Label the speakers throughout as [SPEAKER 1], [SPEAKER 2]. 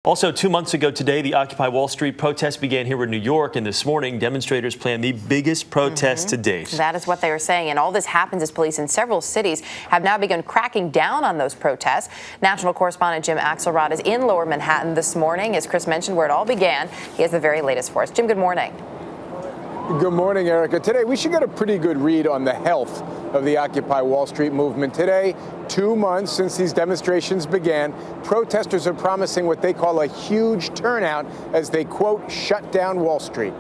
[SPEAKER 1] Also, 2 months ago today, the Occupy Wall Street protest began here in New York, and this morning, demonstrators plan the biggest protest to date.
[SPEAKER 2] That is what they are saying, and all this happens as police in several cities have now begun cracking down on those protests. National correspondent Jim Axelrod is in Lower Manhattan this morning, as Chris mentioned, where it all began. He has the very latest for us. Jim, good morning.
[SPEAKER 3] Good morning, Erica. Today, we should get a pretty good read on the health of the Occupy Wall Street movement. Today, 2 months since these demonstrations began, protesters are promising what they call a huge turnout as they, quote, shut down Wall Street.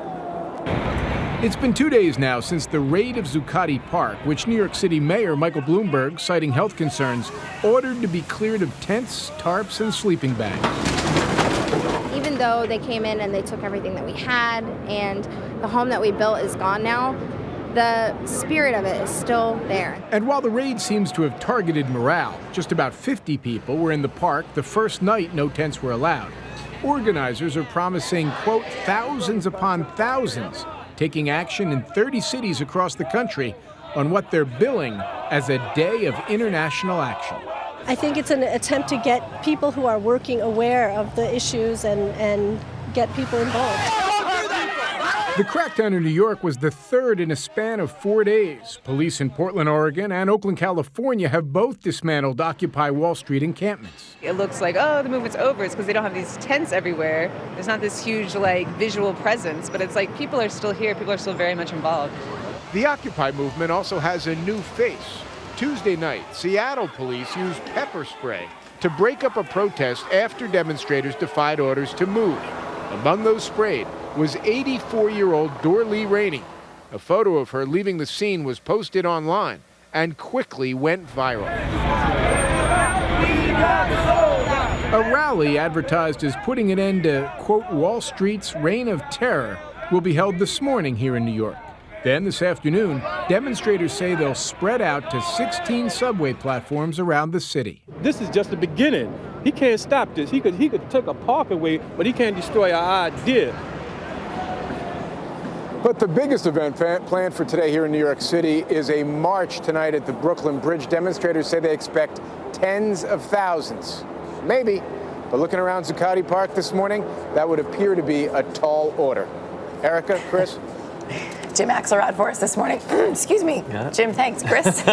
[SPEAKER 4] It's been 2 days now since the raid of Zuccotti Park, which New York City Mayor Michael Bloomberg, citing health concerns, ordered to be cleared of tents, tarps, and sleeping bags.
[SPEAKER 5] Even though they came in and they took everything that we had and the home that we built is gone now, the spirit of it is still there.
[SPEAKER 4] And while the raid seems to have targeted morale, just about 50 people were in the park the first night no tents were allowed. Organizers are promising, quote, thousands upon thousands, taking action in 30 cities across the country on what they're billing as a day of international action.
[SPEAKER 6] I think it's an attempt to get people who are working aware of the issues and get people involved.
[SPEAKER 4] The crackdown in New York was the third in a span of 4 days. Police in Portland, Oregon and Oakland, California have both dismantled Occupy Wall Street encampments.
[SPEAKER 7] It looks like, oh, the movement's over. It's because they don't have these tents everywhere. There's not this huge, visual presence, but it's like people are still here. People are still very much involved.
[SPEAKER 4] The Occupy movement also has a new face. Tuesday night, Seattle police used pepper spray to break up a protest after demonstrators defied orders to move. Among those sprayed was 84-year-old Dorlee Rainey. A photo of her leaving the scene was posted online and quickly went viral. A rally advertised as putting an end to, quote, Wall Street's reign of terror will be held this morning here in New York. Then this afternoon, demonstrators say they'll spread out to 16 subway platforms around the city.
[SPEAKER 8] This is just the beginning. He can't stop this. He could take a park away, but he can't destroy our idea.
[SPEAKER 3] But the biggest event planned for today here in New York City is a march tonight at the Brooklyn Bridge. Demonstrators say they expect tens of thousands. Maybe. But looking around Zuccotti Park this morning, that would appear to be a tall order. Erica, Chris?
[SPEAKER 2] Jim Axelrod for us this morning. Excuse me.
[SPEAKER 1] Yeah.
[SPEAKER 2] Jim, thanks. Chris?